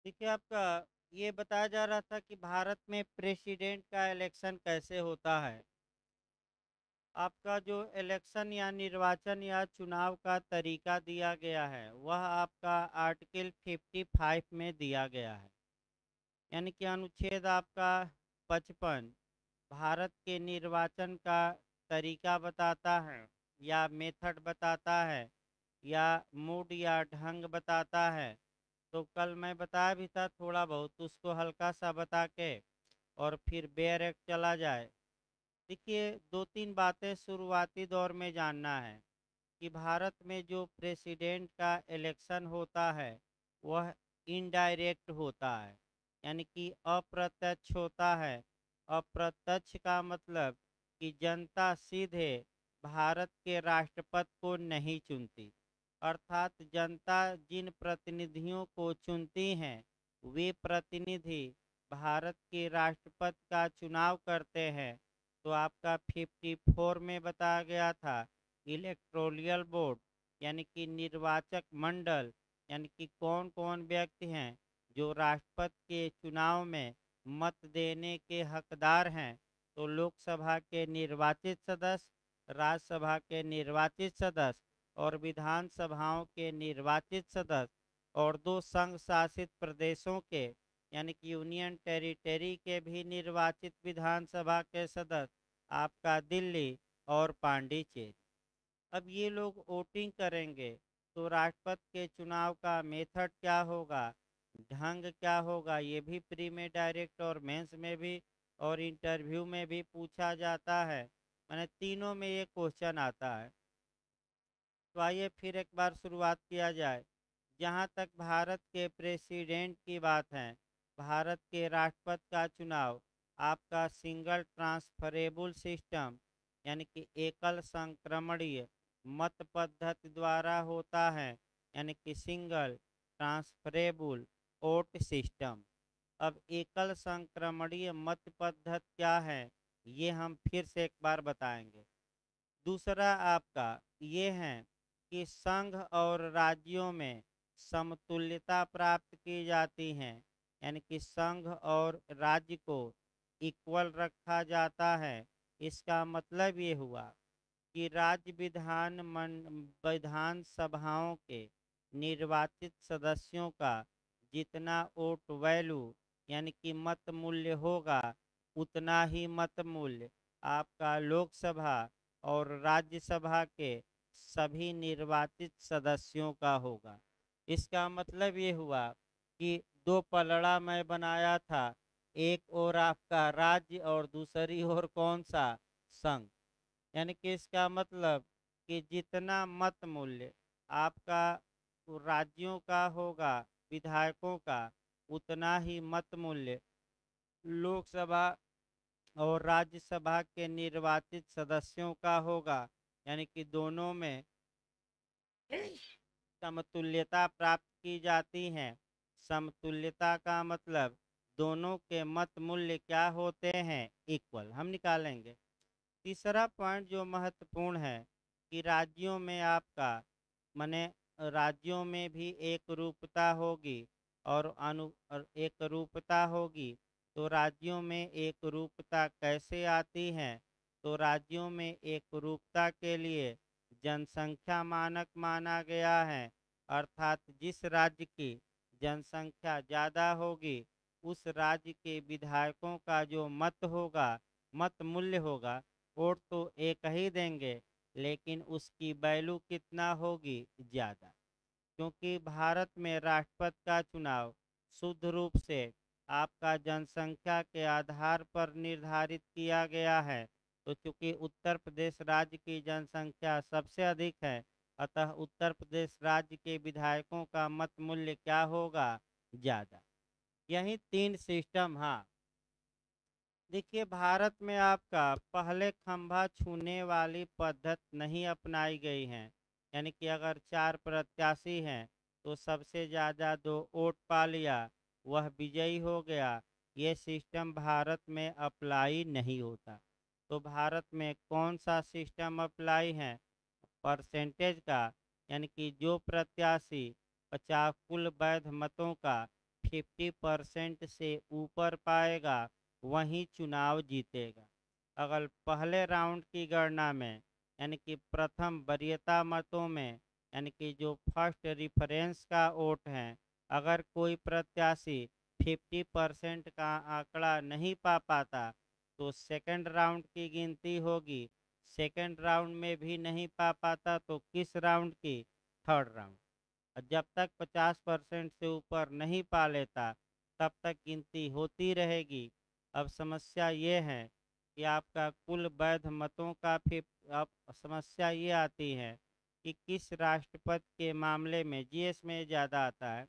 देखिए, आपका ये बताया जा रहा था कि भारत में प्रेसिडेंट का इलेक्शन कैसे होता है। आपका जो इलेक्शन या निर्वाचन या चुनाव का तरीका दिया गया है, वह आपका आर्टिकल 55 में दिया गया है। यानी कि अनुच्छेद आपका 55 भारत के निर्वाचन का तरीका बताता है या मेथड बताता है या मूड या ढंग बताता है। तो कल मैं बताया भी था थोड़ा बहुत, उसको हल्का सा बता के और फिर बेयर एक्ट चला जाए। देखिए, दो तीन बातें शुरुआती दौर में जानना है कि भारत में जो प्रेसिडेंट का इलेक्शन होता है, वह इनडायरेक्ट होता है, यानी कि अप्रत्यक्ष होता है। अप्रत्यक्ष का मतलब कि जनता सीधे भारत के राष्ट्रपति को नहीं चुनती, अर्थात जनता जिन प्रतिनिधियों को चुनती हैं, वे प्रतिनिधि भारत के राष्ट्रपति का चुनाव करते हैं। तो आपका 54 में बताया गया था इलेक्टोरल बोर्ड, यानी कि निर्वाचक मंडल, यानी कि कौन कौन व्यक्ति हैं जो राष्ट्रपति के चुनाव में मत देने के हकदार हैं। तो लोकसभा के निर्वाचित सदस्य, राज्यसभा के निर्वाचित सदस्य और विधानसभाओं के निर्वाचित सदस्य, और दो संघ शासित प्रदेशों के यानी कि यूनियन टेरिटरी के भी निर्वाचित विधानसभा के सदस्य, आपका दिल्ली और पांडिचेरी। अब ये लोग वोटिंग करेंगे, तो राष्ट्रपति के चुनाव का मेथड क्या होगा, ढंग क्या होगा, ये भी प्री में डायरेक्ट और मेंस में भी और इंटरव्यू में भी पूछा जाता है। मैंने तीनों में ये क्वेश्चन आता है। तो आइए फिर एक बार शुरुआत किया जाए। जहाँ तक भारत के प्रेसिडेंट की बात है, भारत के राष्ट्रपति का चुनाव आपका सिंगल ट्रांसफरेबल सिस्टम, यानी कि एकल संक्रमणीय मत पद्धति द्वारा होता है, यानी कि सिंगल ट्रांसफरेबल वोट सिस्टम। अब एकल संक्रमणीय मत पद्धति क्या है, ये हम फिर से एक बार बताएंगे। दूसरा आपका ये है कि संघ और राज्यों में समतुल्यता प्राप्त की जाती है, यानी कि संघ और राज्य को इक्वल रखा जाता है। इसका मतलब ये हुआ कि राज्य विधान सभाओं के निर्वाचित सदस्यों का जितना वोट वैल्यू, यानी कि मत मूल्य होगा, उतना ही मत मूल्य आपका लोकसभा और राज्यसभा के सभी निर्वाचित सदस्यों का होगा। इसका मतलब ये हुआ कि दो पलड़ा मैं बनाया था, एक ओर आपका राज्य और दूसरी ओर कौन सा, संघ। यानी कि इसका मतलब कि जितना मत मूल्य आपका राज्यों का होगा, विधायकों का, उतना ही मत मूल्य लोकसभा और राज्यसभा के निर्वाचित सदस्यों का होगा। यानी कि दोनों में समतुल्यता प्राप्त की जाती है। समतुल्यता का मतलब दोनों के मत मूल्य क्या होते हैं, इक्वल, हम निकालेंगे। तीसरा पॉइंट जो महत्वपूर्ण है कि राज्यों में आपका माने राज्यों में भी एक रूपता होगी और एक रूपता होगी। तो राज्यों में एक रूपता कैसे आती है, तो राज्यों में एक रूपता के लिए जनसंख्या मानक माना गया है, अर्थात जिस राज्य की जनसंख्या ज़्यादा होगी, उस राज्य के विधायकों का जो मत होगा, मत मूल्य होगा, वोट तो एक ही देंगे, लेकिन उसकी वैल्यू कितना होगी, ज़्यादा। क्योंकि भारत में राष्ट्रपति का चुनाव शुद्ध रूप से आपका जनसंख्या के आधार पर निर्धारित किया गया है। तो चूंकि उत्तर प्रदेश राज्य की जनसंख्या सबसे अधिक है, अतः उत्तर प्रदेश राज्य के विधायकों का मत मूल्य क्या होगा, ज़्यादा। यही तीन सिस्टम। हाँ, देखिए, भारत में आपका पहले खंभा छूने वाली पद्धति नहीं अपनाई गई है। यानी कि अगर चार प्रत्याशी हैं तो सबसे ज़्यादा दो वोट पा लिया, वह विजयी हो गया। ये सिस्टम भारत में अप्लाई नहीं होता। तो भारत में कौन सा सिस्टम अप्लाई है, परसेंटेज का, यानी कि जो प्रत्याशी 50 कुल वैध मतों का 50% से ऊपर पाएगा वही चुनाव जीतेगा। अगर पहले राउंड की गणना में यानी कि प्रथम वरीयता मतों में यानी कि जो फर्स्ट रिफरेंस का वोट है, अगर कोई प्रत्याशी 50% का आंकड़ा नहीं पा पाता तो सेकंड राउंड की गिनती होगी। सेकंड राउंड में भी नहीं पा पाता तो किस राउंड की? Third round. जब तक 50% से ऊपर नहीं पा लेता तब तक गिनती होती रहेगी। अब समस्या ये है कि आपका कुल वैध मतों का फिर अब समस्या ये आती है कि किस राष्ट्रपति के मामले में जीएस में ज़्यादा आता है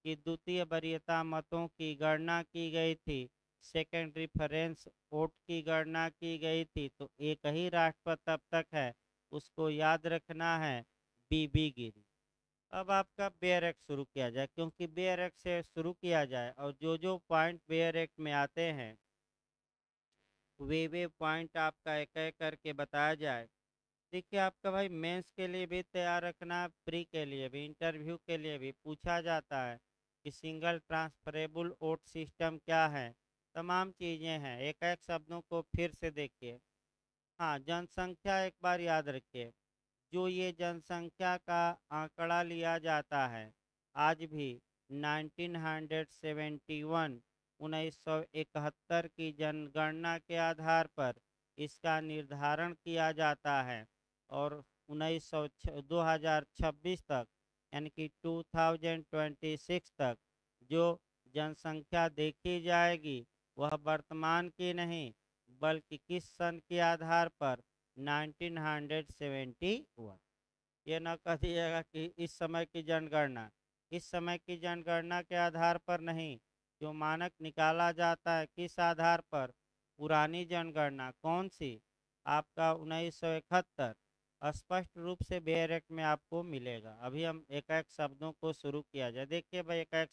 कि द्वितीय वरीयता मतों की गणना की गई थी, सेकंड रेफरेंस वोट की गणना की गई थी, तो एक ही राष्ट्रपति तब तक है, उसको याद रखना है, बीबी गिरी। अब आपका बेयर एक्ट शुरू किया जाए, क्योंकि बेयर एक्ट से शुरू किया जाए और जो जो पॉइंट बेयर एक्ट में आते हैं वे पॉइंट आपका एक एक करके बताया जाए। देखिए आपका भाई मेंस के लिए भी तैयार रखना, प्री के लिए भी, इंटरव्यू के लिए भी पूछा जाता है कि सिंगल ट्रांसफरेबल वोट सिस्टम क्या है। तमाम चीज़ें हैं, एक एक शब्दों को फिर से देखिए। हाँ, जनसंख्या एक बार याद रखिए। जो ये जनसंख्या का आंकड़ा लिया जाता है आज भी 1971 1971 की जनगणना के आधार पर इसका निर्धारण किया जाता है और 2026 तक यानी कि 2026 तक जो जनसंख्या देखी जाएगी वह वर्तमान की नहीं बल्कि किस सन के आधार पर 1971। ये न कह दिएगा कि इस समय की जनगणना, इस समय की जनगणना के आधार पर नहीं। जो मानक निकाला जाता है किस आधार पर? पुरानी जनगणना कौन सी? आपका 1971 स्पष्ट रूप से बेयर एक्ट में आपको मिलेगा। अभी हम एक एक शब्दों को शुरू किया जाए। देखिए भाई एक एक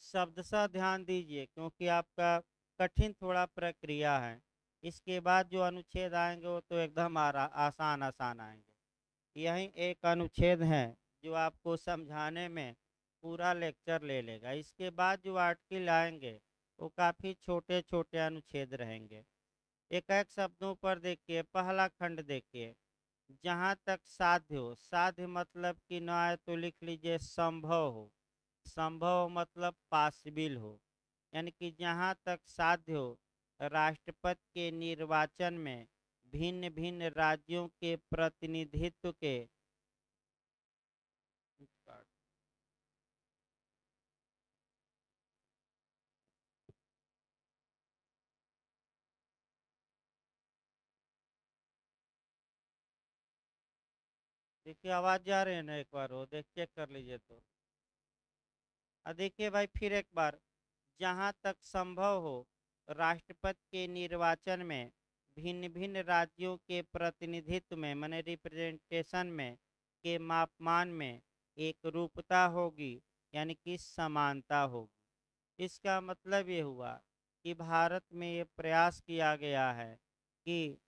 शब्द सा ध्यान दीजिए क्योंकि आपका कठिन थोड़ा प्रक्रिया है। इसके बाद जो अनुच्छेद आएंगे वो तो एकदम आसान आसान आएंगे। यही एक अनुच्छेद है जो आपको समझाने में पूरा लेक्चर ले लेगा। इसके बाद जो आर्टिकल आएंगे वो काफ़ी छोटे छोटे अनुच्छेद रहेंगे। एक एक शब्दों पर देखिए, पहला खंड देखिए, जहाँ तक साध्य हो। साध्य मतलब कि न आए तो लिख लीजिए संभव हो। संभव मतलब पॉसिबल हो, यानी कि जहाँ तक साध्य हो राष्ट्रपति के निर्वाचन में भिन्न भिन्न राज्यों के प्रतिनिधित्व के देखिए आवाज जा रही है ना, एक बार वो देख चेक कर लीजिए तो। देखिए भाई फिर एक बार, जहाँ तक संभव हो राष्ट्रपति के निर्वाचन में भिन्न भिन्न राज्यों के प्रतिनिधित्व में माने रिप्रेजेंटेशन में के मापमान में एक रूपता होगी यानी कि समानता होगी। इसका मतलब ये हुआ कि भारत में ये प्रयास किया गया है कि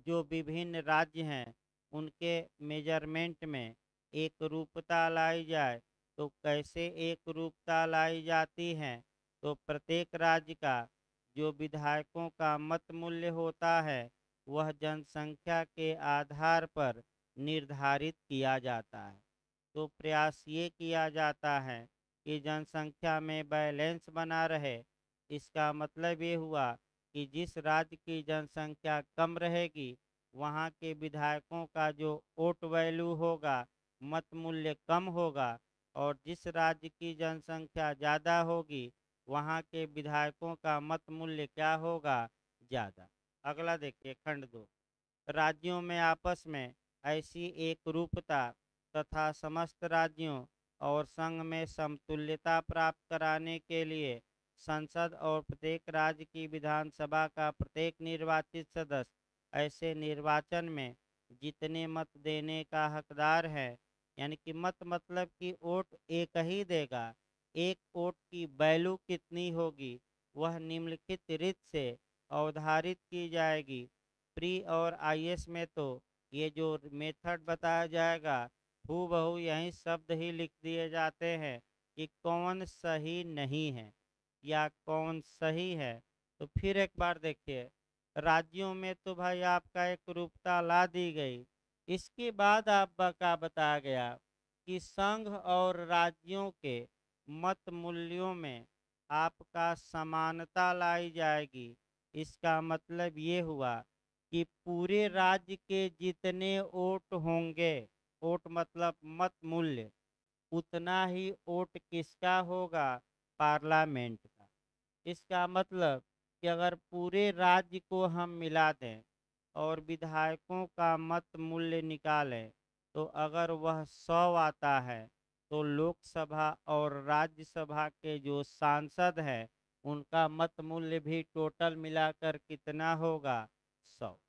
जो विभिन्न राज्य हैं उनके मेजरमेंट में एक रूपता लाई जाए। तो कैसे एक रूपता लाई जाती है? तो प्रत्येक राज्य का जो विधायकों का मत मूल्य होता है वह जनसंख्या के आधार पर निर्धारित किया जाता है। तो प्रयास ये किया जाता है कि जनसंख्या में बैलेंस बना रहे। इसका मतलब ये हुआ कि जिस राज्य की जनसंख्या कम रहेगी वहाँ के विधायकों का जो वोट वैल्यू होगा, मत मूल्य कम होगा, और जिस राज्य की जनसंख्या ज़्यादा होगी वहाँ के विधायकों का मत मूल्य क्या होगा? ज़्यादा। अगला देखिए खंड 2, राज्यों में आपस में ऐसी एक रूपता तथा समस्त राज्यों और संघ में समतुल्यता प्राप्त कराने के लिए संसद और प्रत्येक राज्य की विधानसभा का प्रत्येक निर्वाचित सदस्य ऐसे निर्वाचन में जितने मत देने का हकदार है, यानी कि मत मतलब कि वोट एक ही देगा, एक वोट की वैल्यू कितनी होगी वह निम्नलिखित रीत से अवधारित की जाएगी। प्री और आईएएस में तो ये जो मेथड बताया जाएगा हूबहू यही शब्द ही लिख दिए जाते हैं कि कौन सही नहीं है या कौन सही है। तो फिर एक बार देखिए, राज्यों में तो भाई आपका एक रूपता ला दी गई। इसके बाद आपका बताया गया कि संघ और राज्यों के मत मूल्यों में आपका समानता लाई जाएगी। इसका मतलब ये हुआ कि पूरे राज्य के जितने वोट होंगे, वोट मतलब मत मूल्य, उतना ही वोट किसका होगा, पार्लियामेंट का। इसका मतलब कि अगर पूरे राज्य को हम मिला दें और विधायकों का मत मूल्य निकालें, तो अगर वह 100 आता है, तो लोकसभा और राज्यसभा के जो सांसद हैं उनका मत मूल्य भी टोटल मिलाकर कितना होगा, 100।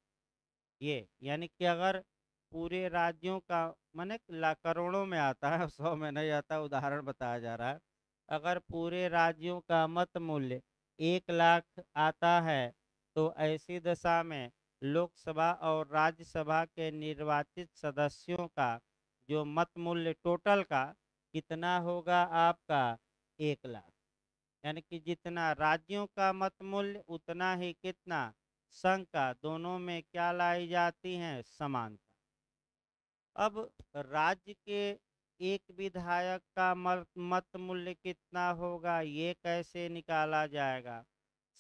ये यानी कि अगर पूरे राज्यों का माने करोड़ों में आता है, 100 में नहीं आता, उदाहरण बताया जा रहा है। अगर पूरे राज्यों का मत मूल्य 1 लाख आता है, तो ऐसी दशा में लोकसभा और राज्यसभा के निर्वाचित सदस्यों का जो मत मूल्य टोटल का कितना होगा, आपका 1 लाख। यानी कि जितना राज्यों का मत मूल्य उतना ही कितना संघ का, दोनों में क्या लाई जाती हैं, समानता। अब राज्य के एक विधायक का मत मूल्य कितना होगा, ये कैसे निकाला जाएगा।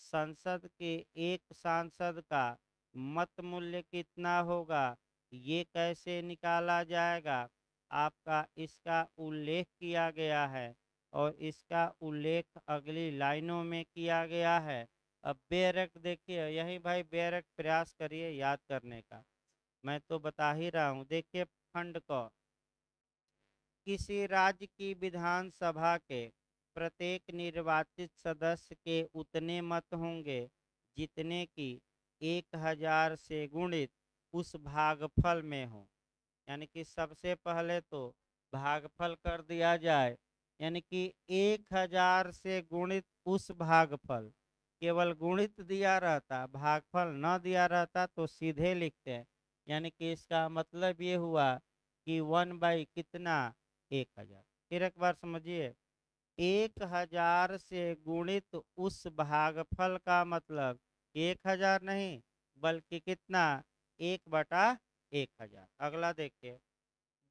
संसद के एक सांसद का मत मूल्य कितना होगा, ये कैसे निकाला जाएगा। आपका इसका उल्लेख किया गया है और इसका उल्लेख अगली लाइनों में किया गया है। अब बेरक देखिए, यही भाई बेरक प्रयास करिए याद करने का। मैं तो बता ही रहा हूँ। देखिए खंड क, किसी राज्य की विधानसभा के प्रत्येक निर्वाचित सदस्य के उतने मत होंगे जितने की 1000 से गुणित उस भागफल में हो। यानी कि सबसे पहले तो भागफल कर दिया जाए, यानी कि 1000 से गुणित उस भागफल, केवल गुणित दिया रहता, भागफल न दिया रहता तो सीधे लिखते हैं। यानी कि इसका मतलब ये हुआ कि 1 बाई कितना, 1000। फिर एक बार समझिए, 1000 से गुणित उस भागफल का मतलब 1000 नहीं, बल्कि कितना, 1/1000। अगला देखिए,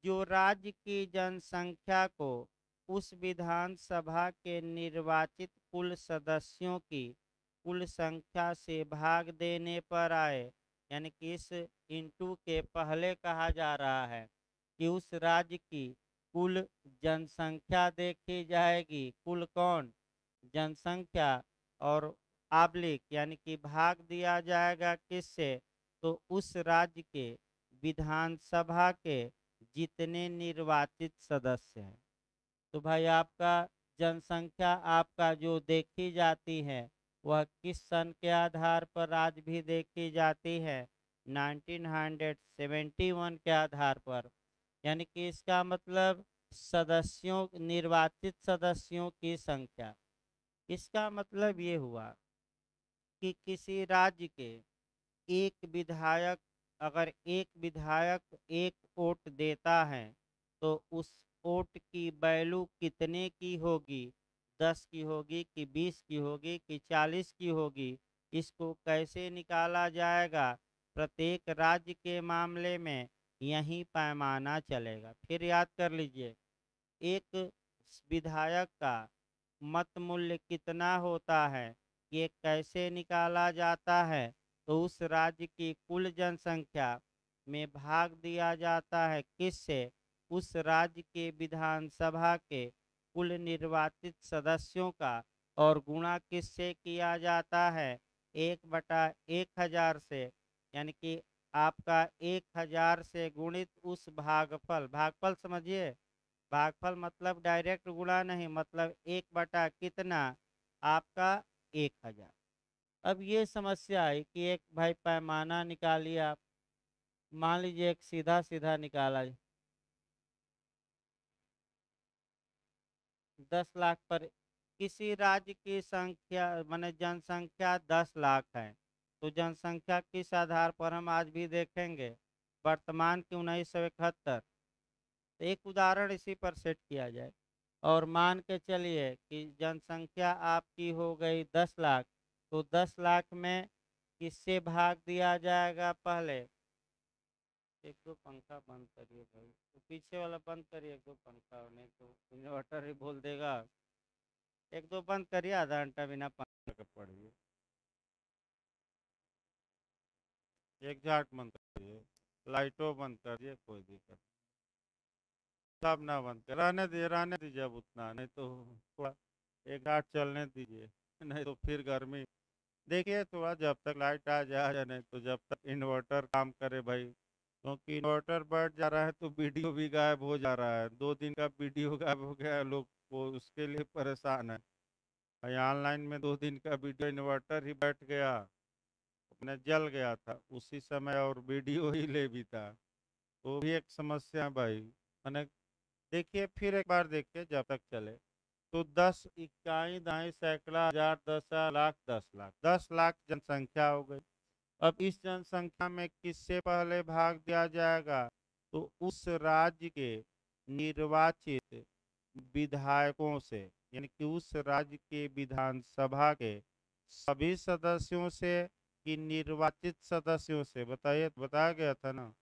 जो राज्य की जनसंख्या को उस विधानसभा के निर्वाचित कुल सदस्यों की कुल संख्या से भाग देने पर आए। यानी कि इस इंटू के पहले कहा जा रहा है कि उस राज्य की कुल जनसंख्या देखी जाएगी, कुल कौन, जनसंख्या, और आब्लिक यानी कि भाग दिया जाएगा किससे, तो उस राज्य के विधानसभा के जितने निर्वाचित सदस्य हैं। तो भाई आपका जनसंख्या आपका जो देखी जाती है वह किस सन के आधार पर आज भी देखी जाती है, 1971 के आधार पर। यानी कि इसका मतलब सदस्यों, निर्वाचित सदस्यों की संख्या। इसका मतलब ये हुआ कि किसी राज्य के एक विधायक, अगर एक विधायक एक वोट देता है, तो उस वोट की वैल्यू कितने की होगी, 10 की होगी कि 20 की होगी कि 40 की होगी। इसको कैसे निकाला जाएगा, प्रत्येक राज्य के मामले में यही पैमाना चलेगा। फिर याद कर लीजिए, एक विधायक का मत मूल्य कितना होता है, ये कैसे निकाला जाता है, तो उस राज्य की कुल जनसंख्या में भाग दिया जाता है किससे, उस राज्य के विधानसभा के कुल निर्वाचित सदस्यों का, और गुणा किससे किया जाता है, 1/1000 से। यानी कि आपका 1000 से गुणित उस भागफल, भागफल समझिए, भागफल मतलब डायरेक्ट गुणा नहीं, मतलब 1 बटा कितना, आपका 1000। अब ये समस्या है कि एक भाई पैमाना निकालिए आप, मान लीजिए एक सीधा सीधा निकाला जाए, 10 लाख पर किसी राज्य की संख्या माने जनसंख्या 10 लाख है, तो जनसंख्या किस आधार पर हम आज भी देखेंगे, वर्तमान की 1971। तो एक उदाहरण इसी पर सेट किया जाए, और मान के चलिए कि जनसंख्या आपकी हो गई 10 लाख, तो 10 लाख में किससे भाग दिया जाएगा पहले? एक दो पंखा बंद करिए भाई, तो पीछे वाला बंद करिए, एक दो पंखा, नहीं तो इन्वर्टर ही बोल देगा। एक दो बंद करिए, आधा घंटा बिना पंखा के पढ़िए। एक झाट बंद करिए, लाइटों बंद करिए, कोई दिक्कत, सब ना बंद कर, रहने दीजिए अब उतना, नहीं तो थोड़ा एक झाट चलने दीजिए, नहीं तो फिर गर्मी। देखिए थोड़ा जब तक लाइट आ जाए, नहीं तो जब तक इन्वर्टर काम करे भाई, क्योंकि इन्वर्टर बैठ जा रहा है तो वीडियो भी गायब हो जा रहा है, 2 दिन का वीडियो गायब हो गया है, लोग वो उसके लिए परेशान है। ऑनलाइन में 2 दिन का वीडियो इन्वर्टर ही बैठ गया, अपने जल गया था उसी समय, और वीडियो ही ले भी था, वो भी एक समस्या है भाई। मैंने देखिए फिर एक बार देखिए जब तक चले, तो 10 इक्कीस दाई 10 10 लाख 10 लाख 10 लाख जनसंख्या हो गई। अब इस जनसंख्या में किससे पहले भाग दिया जाएगा? तो उस राज्य के निर्वाचित विधायकों से, यानी कि उस राज्य के विधानसभा के सभी सदस्यों से, कि निर्वाचित सदस्यों से, बताइए, बताया गया था ना,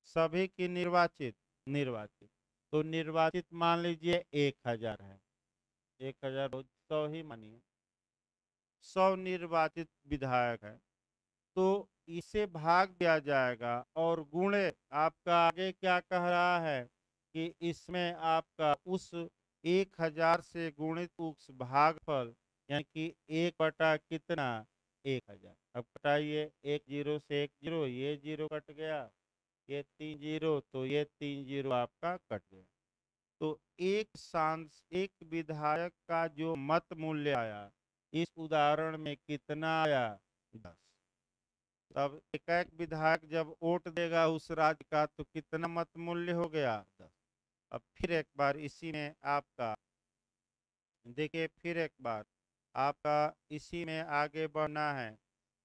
सभी की निर्वाचित, निर्वाचित, तो निर्वाचित मान लीजिए 1,000 है, 1,000 100 ही मानिए, 100 निर्वाचित विधायक है, तो इसे भाग दिया जाएगा। और गुणे आपका आगे क्या कह रहा है कि इसमें आपका उस 1,000 से गुणित उस भागफल, यानी कि 1 बटा कितना, 1,000। अब कटाइए, एक जीरो से एक जीरो, ये जीरो कट गया, ये 3 जीरो, तो ये 3 जीरो आपका कट गया। तो एक विधायक का जो मत मूल्य आया, इस उदाहरण में कितना आया, 10। तब एक एक विधायक जब वोट देगा उस राज्य का, तो कितना मत मूल्य हो गया, 10। अब फिर एक बार इसी में आपका देखिए, फिर एक बार आपका इसी में आगे बढ़ना है।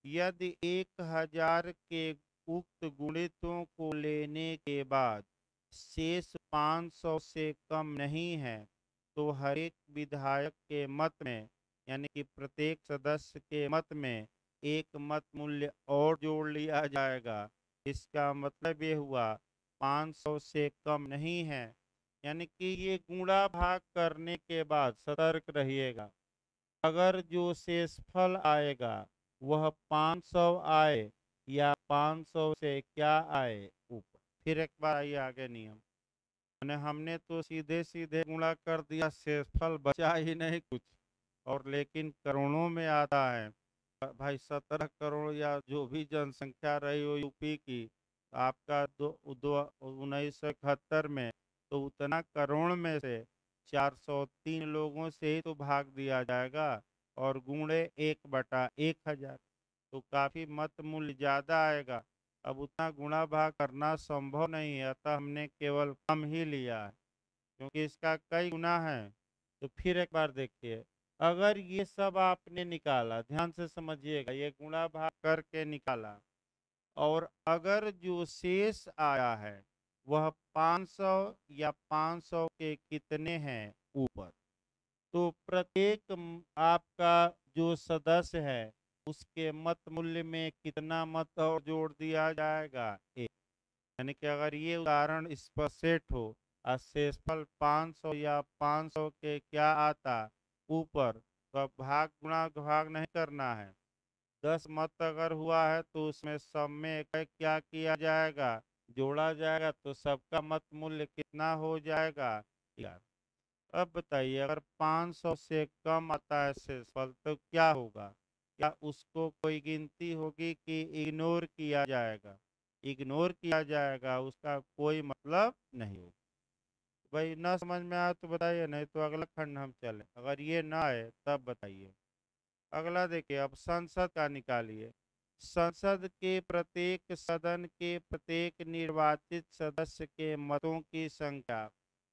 यदि 1,000 के उक्त गुणितों को लेने के बाद शेष 500 से कम नहीं है, तो हर एक विधायक के मत में, यानी कि प्रत्येक सदस्य के मत में एक मत मूल्य और जोड़ लिया जाएगा। इसका मतलब ये हुआ 500 से कम नहीं है, यानी कि ये गुणा भाग करने के बाद सतर्क रहिएगा, अगर जो शेषफल आएगा वह 500 आए या 500 से क्या आए, ऊपर। फिर एक बार आइए आगे नियम, मैंने हमने तो सीधे सीधे गुणा कर दिया, शेषफल बचा ही नहीं कुछ, और लेकिन करोड़ों में आता है भाई, 17 करोड़ या जो भी जनसंख्या रही हो यूपी की, आपका 1971 में, तो उतना करोड़ में से 403 लोगों से ही तो भाग दिया जाएगा, और गुणे 1/1000, तो काफी मत मूल्य ज्यादा आएगा। अब उतना गुणा भाग करना संभव नहीं है, अतः हमने केवल कम ही लिया है, क्योंकि इसका कई गुना है। तो फिर एक बार देखिए, अगर ये सब आपने निकाला, ध्यान से समझिएगा, ये गुणा भाग करके निकाला, और अगर जो शेष आया है वह 500 या 500 के कितने हैं ऊपर, तो प्रत्येक आपका जो सदस्य है उसके मत मूल्य में कितना मत और जोड़ दिया जाएगा, एक। यानी कि अगर ये उदाहरण इस पर सेट हो और शेषफल 500 या 500 के क्या आता ऊपर, तो अब भाग गुणा भाग नहीं करना है, 10 मत अगर हुआ है तो उसमें सब में एक एक क्या किया जाएगा, जोड़ा जाएगा, तो सबका मत मूल्य कितना हो जाएगा, यार। अब बताइए, अगर 500 से कम आता है शेषफल तो क्या होगा, क्या उसको कोई गिनती होगी कि इग्नोर किया जाएगा? इग्नोर किया जाएगा, उसका कोई मतलब नहीं होगा। भाई ना समझ में आया तो बताइए, नहीं तो अगला खंड हम चले, अगर ये ना आए तब बताइए। अगला देखिए, अब संसद का निकालिए। संसद के प्रत्येक सदन के प्रत्येक निर्वाचित सदस्य के मतों की संख्या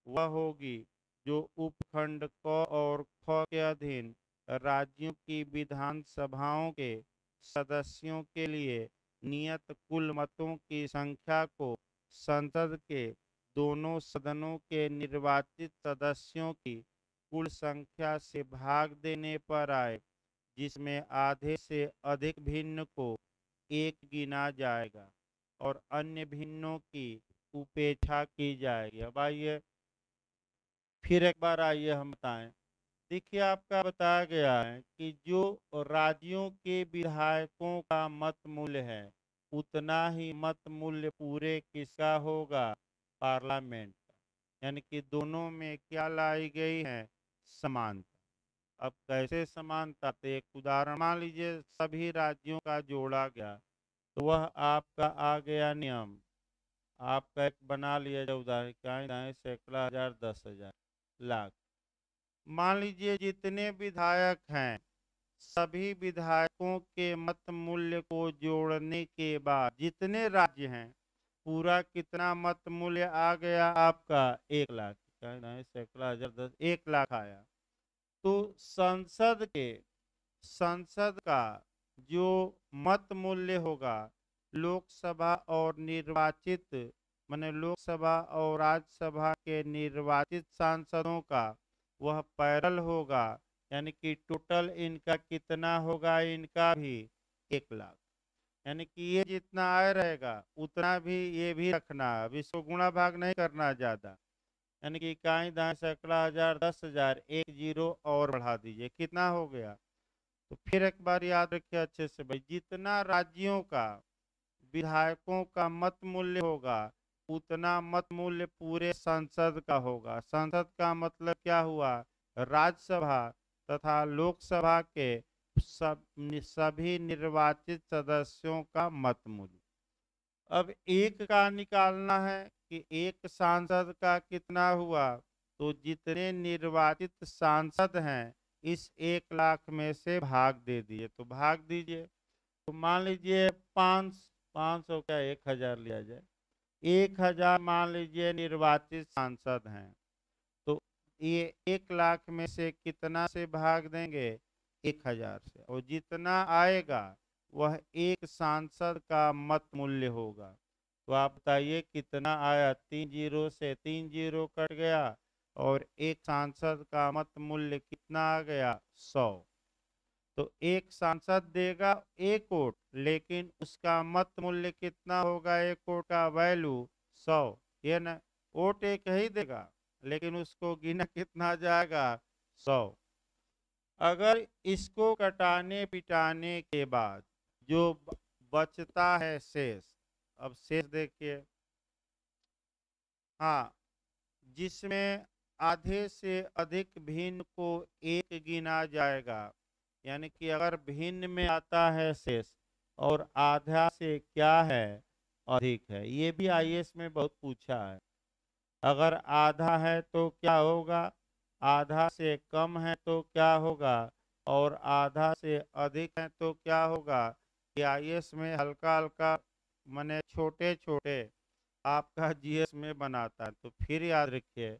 वह होगी जो उपखंड क और ख के अधीन राज्यों की विधानसभाओं के सदस्यों के लिए नियत कुल मतों की संख्या को संसद के दोनों सदनों के निर्वाचित सदस्यों की कुल संख्या से भाग देने पर आए जिसमें आधे से अधिक भिन्न को एक गिना जाएगा और अन्य भिन्नों की उपेक्षा की जाएगी। अब आइए फिर एक बार आइए हम बताएं। देखिए आपका बताया गया है कि जो राज्यों के विधायकों का मत मूल्य है उतना ही मत मूल्य पूरे किसका होगा, पार्लियामेंट का। यानी कि दोनों में क्या लाई गई है, समानता। अब कैसे समानता, तो एक उदाहरण मान लीजिए सभी राज्यों का जोड़ा गया तो वह आपका आ गया नियम। आपका एक बना लिया जाए उदाहरण, क्या सैकड़ा, हजार, 10,000, लाख। मान लीजिए जितने विधायक हैं सभी विधायकों के मत मूल्य को जोड़ने के बाद जितने राज्य हैं पूरा कितना मत मूल्य आ गया आपका, 1,00,000, सैकड़ा, हजार, 10, 1,00,000 आया। तो संसद का जो मत मूल्य होगा लोकसभा और निर्वाचित, माने लोकसभा और राज्यसभा के निर्वाचित सांसदों का वह पैरल होगा। यानी कि टोटल इनका कितना होगा, इनका भी 1,00,000। यानी कि ये जितना आय रहेगा उतना भी ये भी रखना है, अब इसको गुणा भाग नहीं करना ज्यादा। यानी कि इकाई दाएं सैकड़ा, हजार, 10,000, एक जीरो और बढ़ा दीजिए, कितना हो गया। तो फिर एक बार याद रखिए अच्छे से भाई, जितना राज्यों का विधायकों का मत मूल्य होगा उतना मत मूल्य पूरे संसद का होगा। संसद का मतलब क्या हुआ, राज्यसभा तथा लोकसभा के सभी निर्वाचित सदस्यों का मत मूल्य। अब एक का निकालना है कि एक सांसद का कितना हुआ, तो जितने निर्वाचित सांसद हैं इस 1,00,000 में से भाग दे दिए, तो भाग दीजिए। तो मान लीजिए 500 क्या 1,000 लिया जाए, 1,000 मान लीजिए निर्वाचित सांसद हैं, तो ये 1,00,000 में से कितना से भाग देंगे, 1,000 से, और जितना आएगा वह एक सांसद का मत मूल्य होगा। तो आप बताइए कितना आया, 3 जीरो से 3 जीरो कट गया और एक सांसद का मत मूल्य कितना आ गया, 100। तो एक सांसद देगा 1 वोट लेकिन उसका मत मूल्य कितना होगा, 1 वोट का वैल्यू 100। ये ना, वोट एक ही देगा लेकिन उसको गिना कितना जाएगा, 100। अगर इसको कटाने पिटाने के बाद जो बचता है शेष, अब शेष देखिए, हाँ, जिसमें आधे से अधिक भिन्न को एक गिना जाएगा। यानी कि अगर भिन्न में आता है शेष और आधा से क्या है, अधिक है, ये भी आईएएस में बहुत पूछा है। अगर आधा है तो क्या होगा, आधा से कम है तो क्या होगा, और आधा से अधिक है तो क्या होगा। ये आईएएस में हल्का हल्का माने छोटे छोटे आपका जीएस में बनाता है। तो फिर याद रखिए,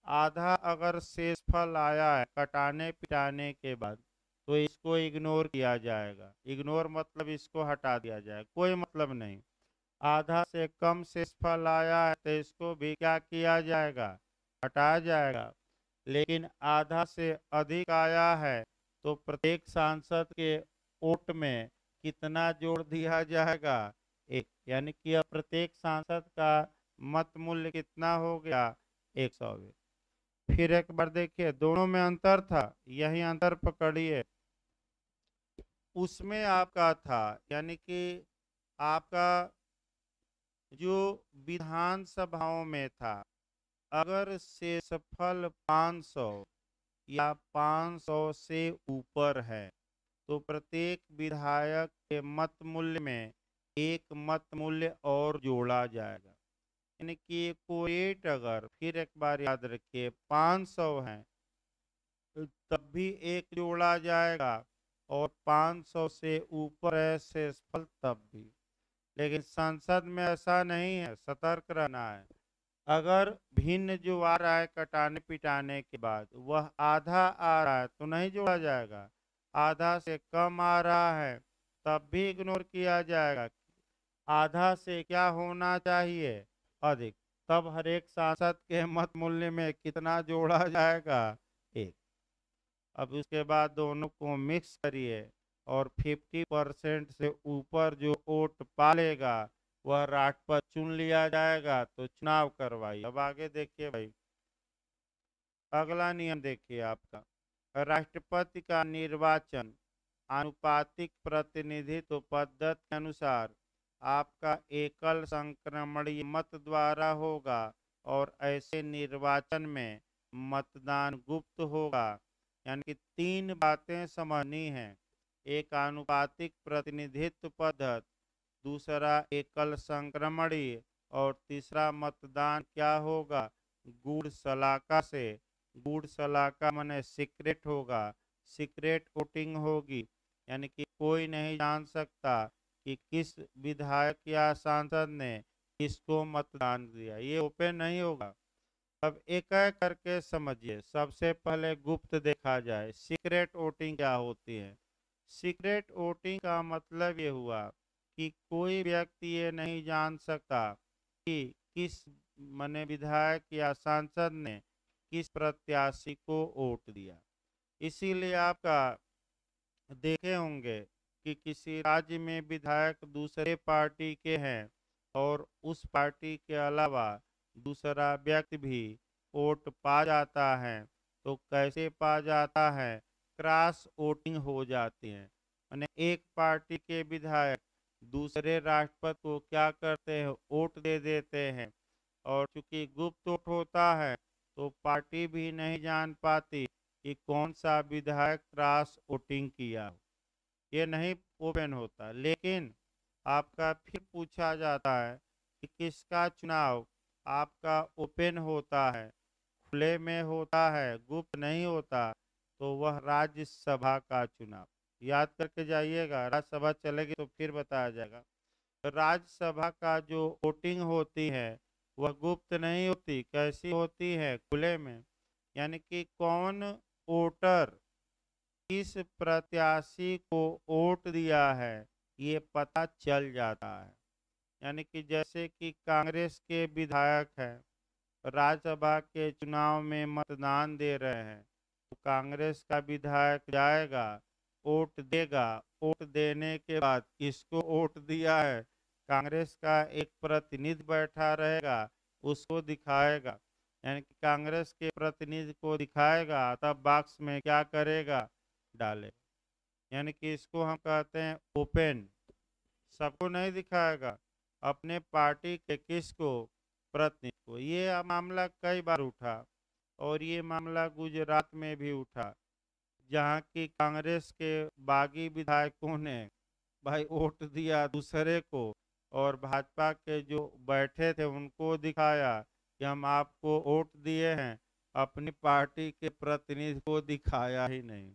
आधा अगर शेषफल आया है कटाने पिटाने के बाद तो इसको इग्नोर किया जाएगा। इग्नोर मतलब इसको हटा दिया जाएगा, कोई मतलब नहीं। आधा से कम शेषफल आया है तो इसको भी क्या किया जाएगा, हटाया जाएगा। लेकिन आधा से अधिक आया है तो प्रत्येक सांसद के वोट में कितना जोड़ दिया जाएगा, 1। यानी कि अब प्रत्येक सांसद का मत मूल्य कितना हो गया, 100। फिर एक बार देखिए, दोनों में अंतर था, यही अंतर पकड़िए। उसमें आपका था यानी कि आपका जो विधान सभाओं में था, अगर शेषफल 500 या 500 से ऊपर है तो प्रत्येक विधायक के मत मूल्य में एक मत मूल्य और जोड़ा जाएगा। यानी कि कोएट अगर, फिर एक बार याद रखिए, 500 है तब भी एक जोड़ा जाएगा, और 500 से ऊपर है शेषफल तब भी। लेकिन संसद में ऐसा नहीं है, सतर्क रहना है। अगर भिन्न जो आ रहा है कटाने पिटाने के बाद वह आधा आ रहा है तो नहीं जोड़ा जाएगा, आधा से कम आ रहा है तब भी इग्नोर किया जाएगा। आधा से क्या होना चाहिए, अधिक, तब हर एक सांसद के मत मूल्य में कितना जोड़ा जाएगा, एक। अब उसके बाद दोनों को मिक्स करिए और 50% से ऊपर जो वोट पालेगा वह राष्ट्रपति चुन लिया जाएगा, तो चुनाव करवाइए। अब आगे देखिए भाई, अगला नियम देखिए आपका, राष्ट्रपति का निर्वाचन आनुपातिक प्रतिनिधित्व पद्धति के अनुसार आपका एकल संक्रमणीय मत द्वारा होगा और ऐसे निर्वाचन में मतदान गुप्त होगा। यानी कि तीन बातें समझनी हैं, एक आनुपातिक प्रतिनिधित्व पद्धति, दूसरा एकल संक्रमणीय और तीसरा मतदान क्या होगा, गूढ़ शलाका से। गूढ़ शलाका माने सीक्रेट होगा, सीक्रेट वोटिंग होगी, यानी कि कोई नहीं जान सकता कि किस विधायक या सांसद ने किसको मतदान दिया, ये ओपन नहीं होगा। अब एक एक करके समझिए। सबसे पहले गुप्त देखा जाए, सीक्रेट वोटिंग क्या होती है। सीक्रेट वोटिंग का मतलब ये हुआ कि कोई व्यक्ति ये नहीं जान सकता कि किस माने विधायक या सांसद ने किस प्रत्याशी को वोट दिया। इसीलिए आपका देखे होंगे कि किसी राज्य में विधायक दूसरे पार्टी के हैं और उस पार्टी के अलावा दूसरा व्यक्ति भी वोट पा जाता है, तो कैसे पा जाता है, क्रॉस वोटिंग हो जाती है। माने एक पार्टी के विधायक दूसरे राष्ट्रपति को क्या करते हैं, वोट दे देते हैं, और चूंकि गुप्त वोट होता है तो पार्टी भी नहीं जान पाती कि कौन सा विधायक क्रॉस वोटिंग किया हो, ये नहीं ओपन होता। लेकिन आपका फिर पूछा जाता है कि किसका चुनाव आपका ओपन होता है, खुले में होता है, गुप्त नहीं होता, तो वह राज्यसभा का चुनाव। याद करके जाइएगा, राज्यसभा चलेगी तो फिर बताया जाएगा। राज्यसभा का जो वोटिंग होती है वह गुप्त नहीं होती, कैसी होती है, खुले में। यानी कि कौन वोटर किस प्रत्याशी को वोट दिया है ये पता चल जाता है। यानी कि जैसे कि कांग्रेस के विधायक हैं, राज्यसभा के चुनाव में मतदान दे रहे हैं, तो कांग्रेस का विधायक जाएगा, वोट देगा, वोट देने के बाद किसको वोट दिया है, कांग्रेस का एक प्रतिनिधि बैठा रहेगा, उसको दिखाएगा। यानी कि कांग्रेस के प्रतिनिधि को दिखाएगा, तब बॉक्स में क्या करेगा, डाले। यानी कि इसको हम कहते हैं ओपन, सबको नहीं दिखाएगा, अपने पार्टी के किसको, प्रतिनिधि को। ये मामला कई बार उठा और ये मामला गुजरात में भी उठा, जहाँ की कांग्रेस के बागी विधायकों ने भाई वोट दिया दूसरे को और भाजपा के जो बैठे थे उनको दिखाया कि हम आपको वोट दिए हैं, अपनी पार्टी के प्रतिनिधि को दिखाया ही नहीं,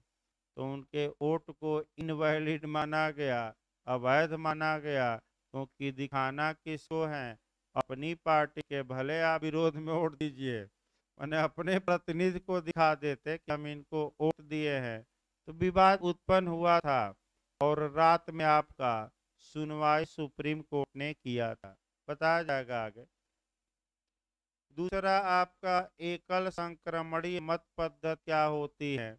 तो उनके वोट को इनवैलिड माना गया, अवैध माना गया, क्योंकि दिखाना किसको है, अपनी पार्टी के। भले आप विरोध में वोट दीजिए, मैंने अपने प्रतिनिधि को दिखा देते कि हम इनको वोट दिए हैं, तो विवाद उत्पन्न हुआ था और रात में आपका सुनवाई सुप्रीम कोर्ट ने किया था, बताया जाएगा आगे। दूसरा आपका एकल संक्रमणीय मत पद्धति क्या होती है,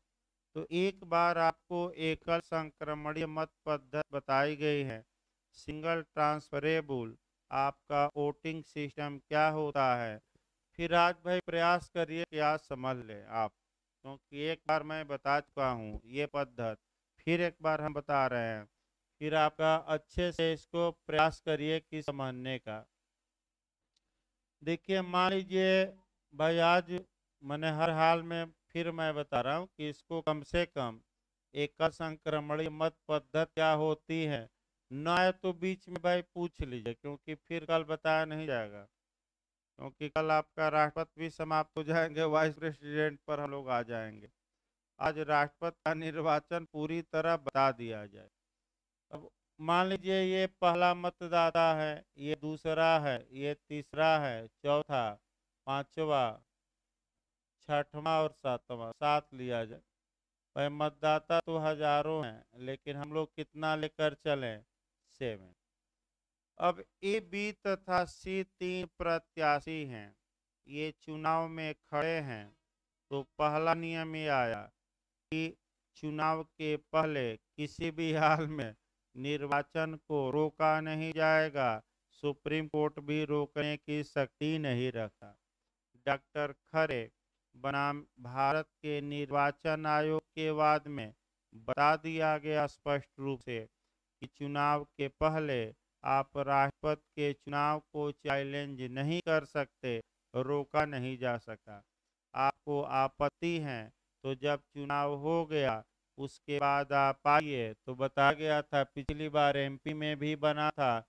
तो एक बार आपको एकल संक्रमणीय मत पद्धति बताई गई है, सिंगल ट्रांसफरेबल आपका वोटिंग सिस्टम क्या होता है। फिर आज भाई प्रयास करिए कि आज समझ ले आप, क्योंकि एक बार मैं बता चुका हूँ ये पद्धति, फिर एक बार हम बता रहे हैं, फिर आपका अच्छे से इसको प्रयास करिए कि समझने का। देखिए मान लीजिए भाई, आज मैंने हर हाल में फिर मैं बता रहा हूँ कि इसको कम से कम एकल संक्रमणीय मत पद्धति क्या होती है ना, है तो बीच में भाई पूछ लीजिए, क्योंकि फिर कल बताया नहीं जाएगा, क्योंकि कल आपका राष्ट्रपति भी समाप्त हो जाएंगे, वाइस प्रेसिडेंट पर हम लोग आ जाएंगे। आज राष्ट्रपति का निर्वाचन पूरी तरह बता दिया जाए। अब मान लीजिए ये पहला मतदाता है, ये दूसरा है, ये तीसरा है, चौथा, पांचवा, छठवां और सातवां, सात लिया जाए। भाई मतदाता तो हजारों हैं, लेकिन हम लोग कितना लेकर चले, 7। अब ए बी तथा सी तीन प्रत्याशी हैं, ये चुनाव में खड़े हैं तो पहला नियम ये आया कि चुनाव के पहले किसी भी हाल में निर्वाचन को रोका नहीं जाएगा। सुप्रीम कोर्ट भी रोकने की शक्ति नहीं रखता। डॉक्टर खरे बनाम भारत के निर्वाचन आयोग के वाद में बता दिया गया स्पष्ट रूप से कि चुनाव के पहले आप राष्ट्रपति के चुनाव को चैलेंज नहीं कर सकते, रोका नहीं जा सका। आपको आपत्ति है तो जब चुनाव हो गया उसके बाद आप आइए। तो बताया गया था, पिछली बार एमपी में भी बना था,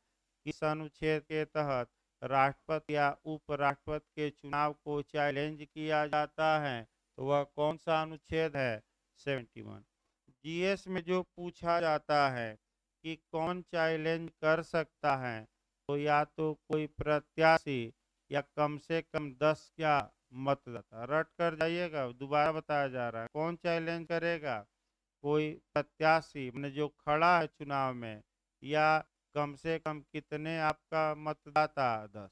इस अनुच्छेद के तहत राष्ट्रपति या उपराष्ट्रपति के चुनाव को चैलेंज किया जाता है। तो वह कौन सा अनुच्छेद है? 71। जीएस में जो पूछा जाता है कि कौन चैलेंज कर सकता है, तो या तो कोई प्रत्याशी या कम से कम 10 क्या मतदाता। रट कर जाइएगा, दोबारा बताया जा रहा है। कौन चैलेंज करेगा? कोई प्रत्याशी मैंने जो खड़ा है चुनाव में, या कम से कम कितने आपका मतदाता? 10।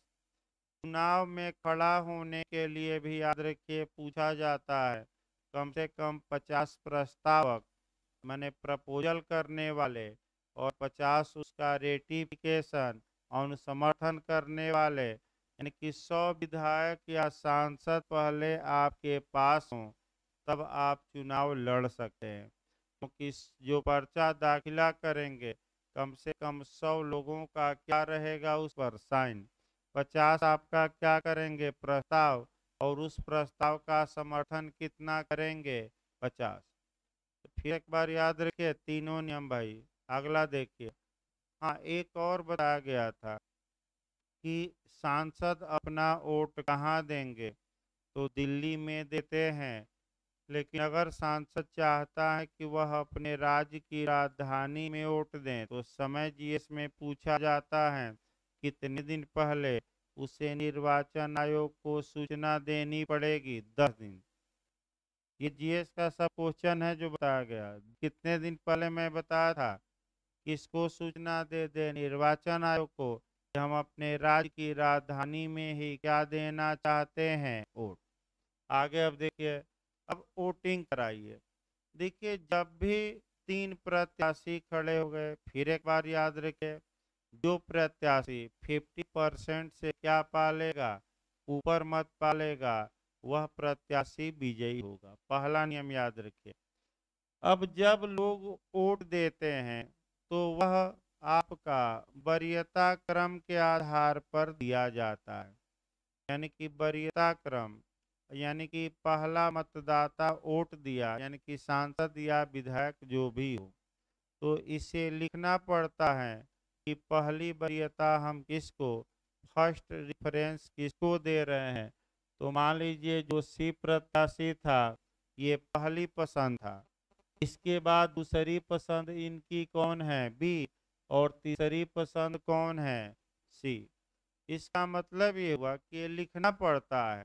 चुनाव में खड़ा होने के लिए भी याद रखिए पूछा जाता है कम से कम 50 प्रस्तावक मैंने प्रपोजल करने वाले और 50 उसका रेटिफिकेशन और समर्थन करने वाले, यानी कि 100 विधायक या सांसद पहले आपके पास हों तब आप चुनाव लड़ सकते हैं। क्योंकि जो पर्चा दाखिला करेंगे कम से कम 100 लोगों का क्या रहेगा उस पर? साइन। 50 आपका क्या करेंगे? प्रस्ताव। और उस प्रस्ताव का समर्थन कितना करेंगे? 50। तो फिर एक बार याद रखिए तीनों नियम भाई। अगला देखिए, हाँ एक और बताया गया था कि सांसद अपना वोट कहाँ देंगे? तो दिल्ली में देते हैं। लेकिन अगर सांसद चाहता है कि वह अपने राज्य की राजधानी में वोट दें तो समय जीएस में पूछा जाता है कितने दिन पहले उसे निर्वाचन आयोग को सूचना देनी पड़ेगी? 10 दिन। ये जीएस का सब क्वेश्चन है जो बताया गया। कितने दिन पहले मैं बताया था किसको सूचना दे दे? निर्वाचन आयोग को कि हम अपने राज्य की राजधानी में ही क्या देना चाहते हैं? वोट। आगे अब देखिए, अब वोटिंग कराइए। देखिए जब भी 3 प्रत्याशी खड़े हो गए, फिर एक बार याद रखें, जो प्रत्याशी 50% से क्या पालेगा? ऊपर मत पालेगा, वह प्रत्याशी विजयी होगा। पहला नियम याद रखिए। अब जब लोग वोट देते हैं तो वह आपका वरीयता क्रम के आधार पर दिया जाता है। यानी कि वरीयता क्रम, यानी कि पहला मतदाता वोट दिया, यानी कि सांसद या विधायक जो भी हो, तो इसे लिखना पड़ता है कि पहली वरीयता हम किसको, फर्स्ट रेफरेंस किसको दे रहे हैं। तो मान लीजिए जो सी प्रत्याशी था ये पहली पसंद था, इसके बाद दूसरी पसंद इनकी कौन है? बी। और तीसरी पसंद कौन है? सी। इसका मतलब ये हुआ कि ये लिखना पड़ता है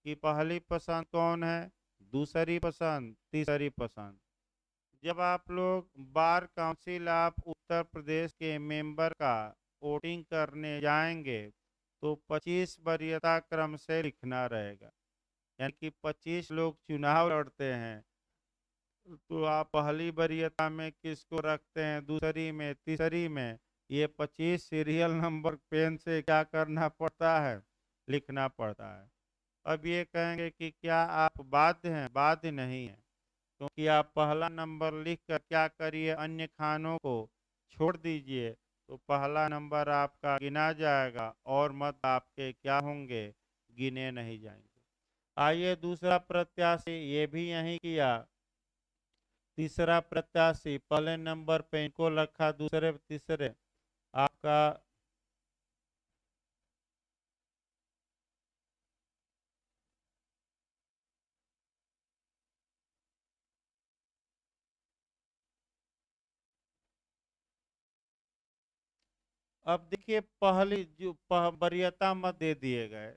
कि पहली पसंद कौन है, दूसरी पसंद, तीसरी पसंद। जब आप लोग bar council of Uttar Pradesh के मेंबर का वोटिंग करने जाएंगे तो 25 वरीयता क्रम से लिखना रहेगा। यानी कि 25 लोग चुनाव लड़ते हैं तो आप पहली वरीयता में किसको रखते हैं, दूसरी में, तीसरी में। ये 25 सीरियल नंबर पेन से क्या करना पड़ता है? लिखना पड़ता है। अब ये कहेंगे कि क्या आप बाध्य हैं? बाध्य नहीं है, क्योंकि आप पहला नंबर लिख कर क्या करिए, अन्य खानों को छोड़ दीजिए तो पहला नंबर आपका गिना जाएगा और मत आपके क्या होंगे? गिने नहीं जाएंगे। आइए दूसरा प्रत्याशी, ये भी यही किया। तीसरा प्रत्याशी पहले नंबर पे इनको रखा, दूसरे तीसरे आपका अब देखिए पहली जो वरीयता मत दे दिए गए।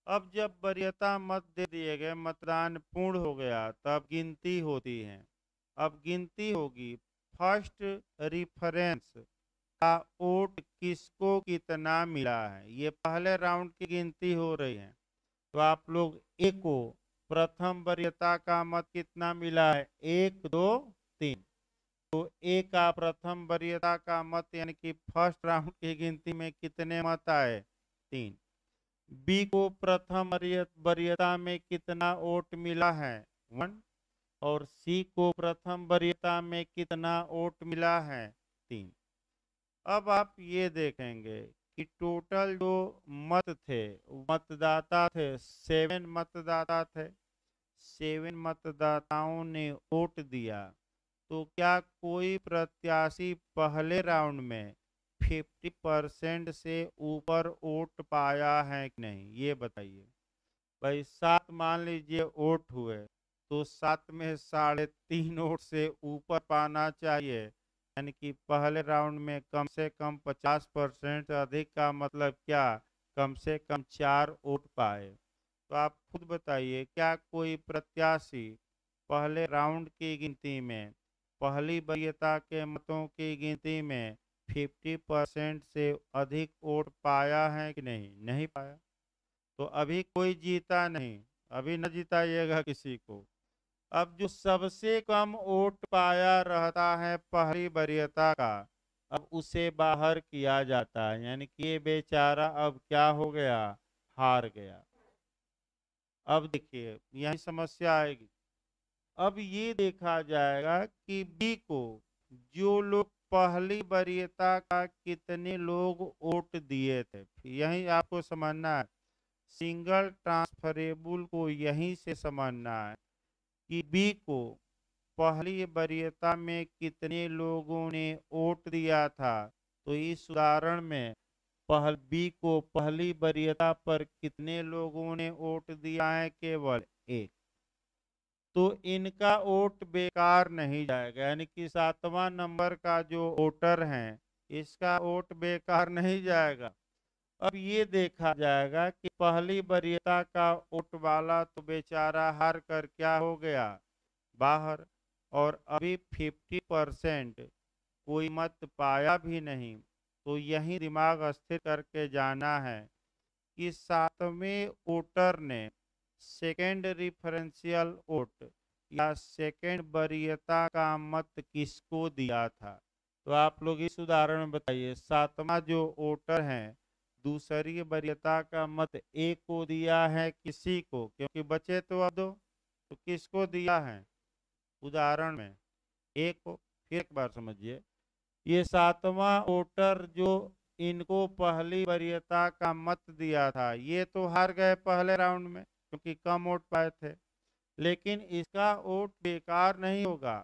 अब जब वरीयता मत दे दिए गए, मतदान पूर्ण हो गया, तब गिनती होती है। अब गिनती होगी फर्स्ट रिफरेंस का वोट किसको कितना मिला है, ये पहले राउंड की गिनती हो रही है। तो आप लोग ए को प्रथम वरीयता का मत कितना मिला है? 1 2 3। तो ए का प्रथम वरीयता का मत यानी कि फर्स्ट राउंड की गिनती में कितने मत आए? 3। बी को प्रथम वरीयता में कितना वोट मिला है? 1। और सी को प्रथम वरीयता में कितना वोट मिला है? 3। अब आप ये देखेंगे कि टोटल जो मत थे, मतदाता थे, 7 मतदाता थे। 7 मतदाताओं ने वोट दिया। तो क्या कोई प्रत्याशी पहले राउंड में 50% से ऊपर वोट पाया है कि नहीं, ये बताइए। भाई 7 मान लीजिए वोट हुए, तो 7 में 3.5 वोट से ऊपर पाना चाहिए, यानी कि पहले राउंड में कम से कम 50% अधिक का मतलब क्या? कम से कम 4 वोट पाए। तो आप खुद बताइए, क्या कोई प्रत्याशी पहले राउंड की गिनती में, पहली वरीयता के मतों की गिनती में 50% से अधिक वोट पाया है कि नहीं? नहीं पाया। तो अभी कोई जीता नहीं, अभी न जिताइएगा किसी को। अब जो सबसे कम वोट पाया रहता है पहली वरीयता का, अब उसे बाहर किया जाता है, यानी कि ये बेचारा अब क्या हो गया? हार गया। अब देखिए यही समस्या आएगी। अब ये देखा जाएगा कि बी को जो लोग पहली वरीयता का कितने लोग वोट दिए थे, यही आपको समझना है। सिंगल ट्रांसफरेबल को यहीं से समझना है कि बी को पहली वरीयता में कितने लोगों ने वोट दिया था। तो इस उदाहरण में बी को पहली वरीयता पर कितने लोगों ने वोट दिया है? केवल 1। तो इनका वोट बेकार नहीं जाएगा, यानी कि 7वां नंबर का जो वोटर है, इसका वोट बेकार नहीं जाएगा। अब ये देखा जाएगा कि पहली वरीयता का वोट वाला तो बेचारा हार कर क्या हो गया? बाहर। और अभी 50% कोई मत पाया भी नहीं। तो यही दिमाग स्थिर करके जाना है कि 7वें वोटर ने सेकेंड रिफरेंशियल वोट या सेकेंड वरीयता का मत किसको दिया था। तो आप लोग इस उदाहरण में बताइए, 7वां जो वोटर है दूसरी वरीयता का मत ए को दिया है किसी को, क्योंकि बचे तो अब 2, तो किसको दिया है उदाहरण में? ए को। फिर एक बार समझिए, ये 7वां वोटर जो इनको पहली वरीयता का मत दिया था, ये तो हार गए पहले राउंड में क्योंकि कम वोट पाए थे, लेकिन इसका वोट बेकार नहीं होगा।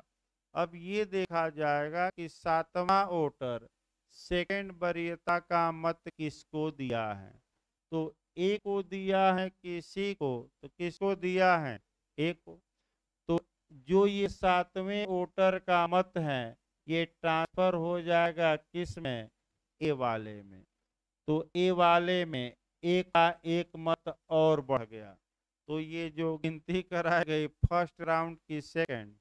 अब ये देखा जाएगा कि 7वां वोटर सेकेंड वरीयता का मत किसको दिया है। तो ए को दिया है किसी को, तो किसको दिया है? ए को। तो जो ये 7वें वोटर का मत है, ये ट्रांसफर हो जाएगा किस में? ए वाले में। तो ए वाले में ए का एक मत और बढ़ गया। तो ये जो गिनती कराई गई फर्स्ट राउंड की सेकंड,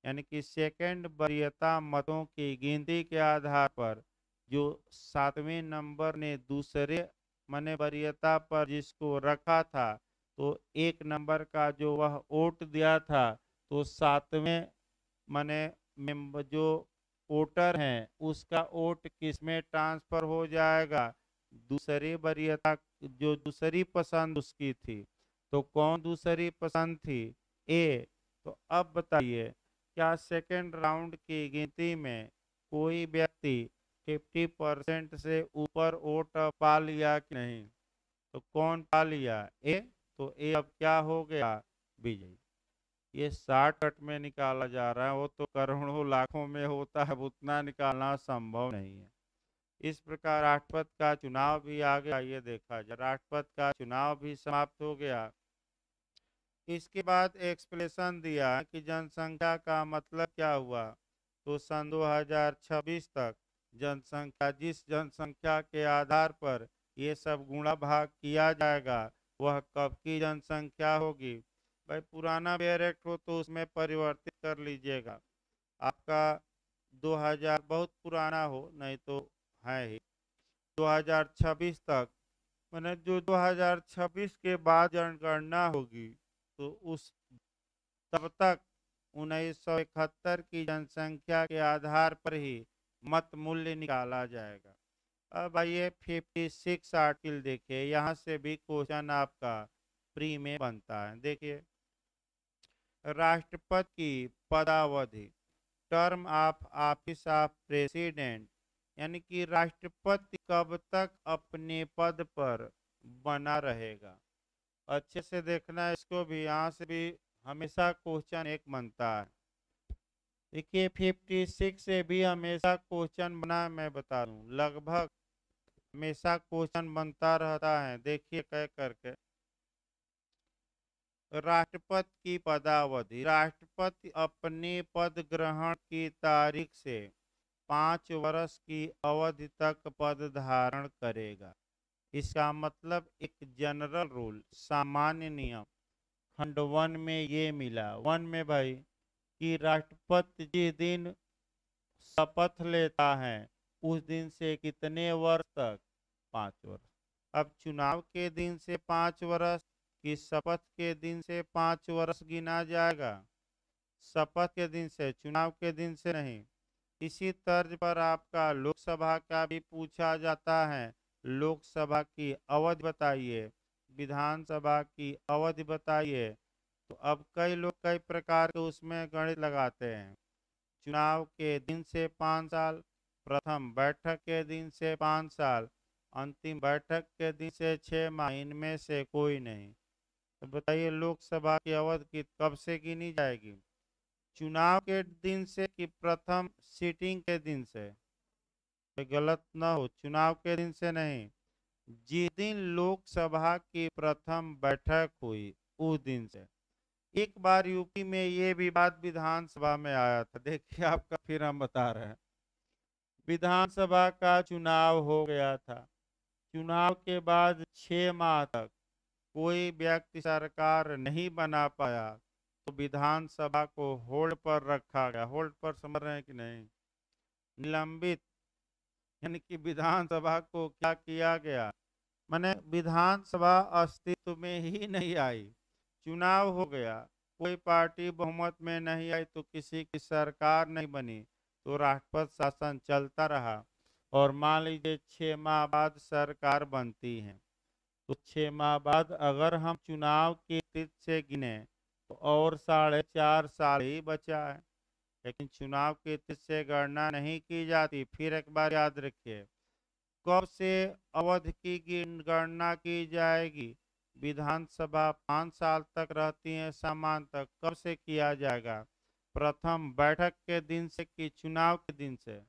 यानी कि सेकंड वरीयता मतों की गिनती के आधार पर जो 7वें नंबर ने दूसरे मने वरीयता पर जिसको रखा था, तो 1 नंबर का जो वह वोट दिया था, तो 7वें मने जो वोटर हैं उसका वोट किस में ट्रांसफर हो जाएगा? दूसरी वरीयता, जो दूसरी पसंद उसकी थी। तो कौन दूसरी पसंद थी? ए। तो अब बताइए, क्या सेकेंड राउंड की गिनती में कोई व्यक्ति 50% से ऊपर वोट पा लिया कि नहीं? तो कौन पा लिया? ए। तो ए अब क्या हो गया? विजयी। ये शॉर्टकट में निकाला जा रहा है, वो तो करोड़ों लाखों में होता है, उतना निकालना संभव नहीं है। इस प्रकार राष्ट्रपति का चुनाव भी आ गया, ये देखा जाए राष्ट्रपति का चुनाव भी समाप्त हो गया। इसके बाद एक्सप्लेनेशन दिया कि जनसंख्या का मतलब क्या हुआ। तो सन 2026 तक जनसंख्या, जिस जनसंख्या के आधार पर ये सब गुणा भाग किया जाएगा, वह कब की जनसंख्या होगी। भाई पुराना बेयर एक्ट हो तो उसमें परिवर्तित कर लीजिएगा। आपका 2000 बहुत पुराना हो, नहीं तो है ही 2026 तक, मैंने जो 2026 के बाद जनगणना होगी, तो उस तब तक 1971 की जनसंख्या के आधार पर ही मत मूल्य निकाला जाएगा। अब आइए 56 आर्टिकल देखिए, यहाँ से भी क्वेश्चन आपका प्री में बनता है। देखिए, राष्ट्रपति की पदावधि, term of office of president, यानी कि राष्ट्रपति कब तक अपने पद पर बना रहेगा। अच्छे से देखना है इसको भी, यहाँ से भी हमेशा क्वेश्चन एक बनता है। देखिए 56 से भी हमेशा क्वेश्चन बना, मैं बता दूं लगभग हमेशा क्वेश्चन बनता रहता है। देखिए कह करके, राष्ट्रपति की पदावधि, राष्ट्रपति अपने पद ग्रहण की तारीख से 5 वर्ष की अवधि तक पद धारण करेगा। इसका मतलब एक जनरल रूल, सामान्य नियम खंड 1 में ये मिला, 1 में भाई, कि राष्ट्रपति जिस दिन शपथ लेता है उस दिन से कितने वर्ष तक, 5 वर्ष। अब चुनाव के दिन से 5 वर्ष कि शपथ के दिन से 5 वर्ष गिना जाएगा? शपथ के दिन से, चुनाव के दिन से नहीं। इसी तर्ज पर आपका लोकसभा का भी पूछा जाता है, लोकसभा की अवधि बताइए, विधानसभा की अवधि बताइए। तो अब कई लोग कई प्रकार के उसमें गणित लगाते हैं। चुनाव के दिन से 5 साल, प्रथम बैठक के दिन से 5 साल, अंतिम बैठक के दिन से 6 माह, इनमें से कोई नहीं। तो बताइए लोकसभा की अवधि कब से गिनी जाएगी? चुनाव के दिन से कि प्रथम सीटिंग के दिन से? तो गलत ना हो, चुनाव के दिन से नहीं, जिस दिन लोकसभा की प्रथम बैठक हुई उस दिन से। एक बार यूपी में ये विवाद विधानसभा में आया था, देखिए आपका, फिर हम बता रहे हैं। विधानसभा का चुनाव हो गया था, चुनाव के बाद 6 माह तक कोई व्यक्ति सरकार नहीं बना पाया, तो विधानसभा को होल्ड पर रखा गया। होल्ड पर समझ रहे हैं कि नहीं? निलंबित, यानी कि विधानसभा को क्या किया गया, माने विधानसभा अस्तित्व में ही नहीं आई। चुनाव हो गया, कोई पार्टी बहुमत में नहीं आई, तो किसी की सरकार नहीं बनी, तो राष्ट्रपति शासन चलता रहा। और मान लीजिए 6 माह बाद सरकार बनती है, तो 6 माह बाद अगर हम चुनाव की तिथि से गिने तो और 4.5 साल ही बचा है। लेकिन चुनाव की तिथि से गणना नहीं की जाती। फिर एक बार याद रखिए, कब से अवधि की गणना की जाएगी? विधानसभा 5 साल तक रहती है सामान्यतः, कब से किया जाएगा? प्रथम बैठक के दिन से कि चुनाव के दिन से?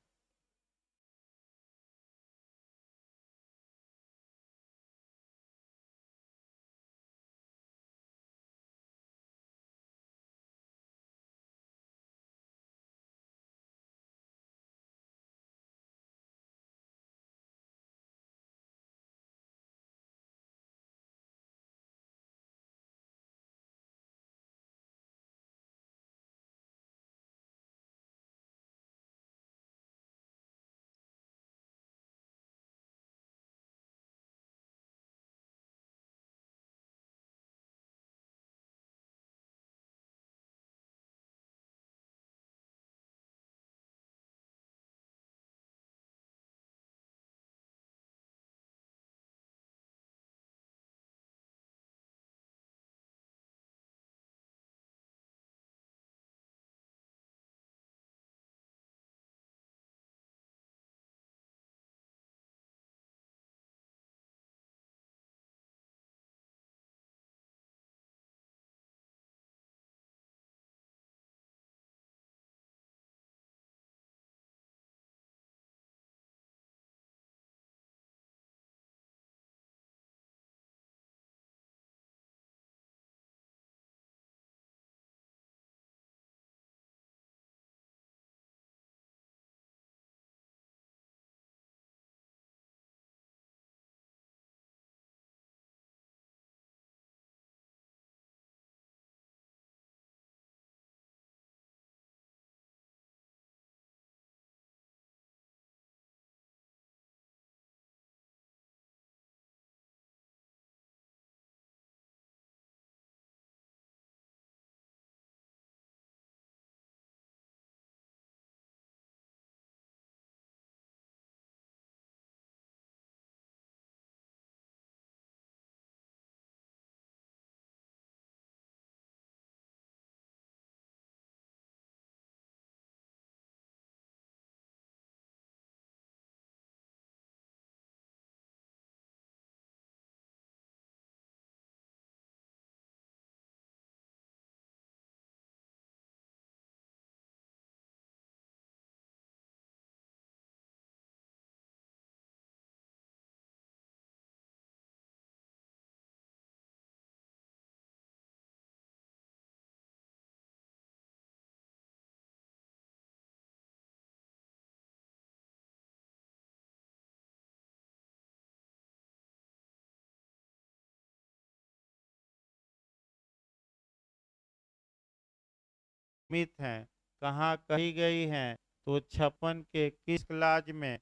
मित हैं, कहाँ कही गई हैं, तो 56 के किस क्लाज में,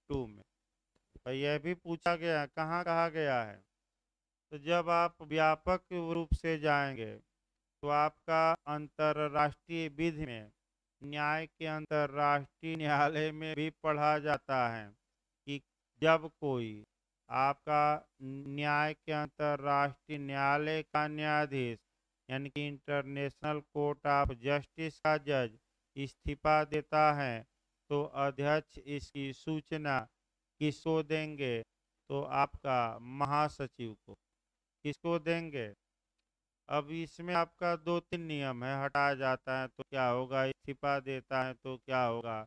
2 में। और यह भी पूछा गया कहाँ कहा गया है। तो जब आप व्यापक रूप से जाएंगे तो आपका अंतर्राष्ट्रीय विधि में, न्याय के अंतर्राष्ट्रीय न्यायालय में भी पढ़ा जाता है कि जब कोई आपका न्याय के अंतर्राष्ट्रीय न्यायालय का न्यायाधीश यानी कि इंटरनेशनल कोर्ट ऑफ जस्टिस का जज इस्तीफा देता है तो अध्यक्ष इसकी सूचना किसको देंगे, तो आपका महासचिव को। किसको देंगे? अब इसमें आपका 2-3 नियम है, हटाया जाता है तो क्या होगा, इस्तीफा देता है तो क्या होगा,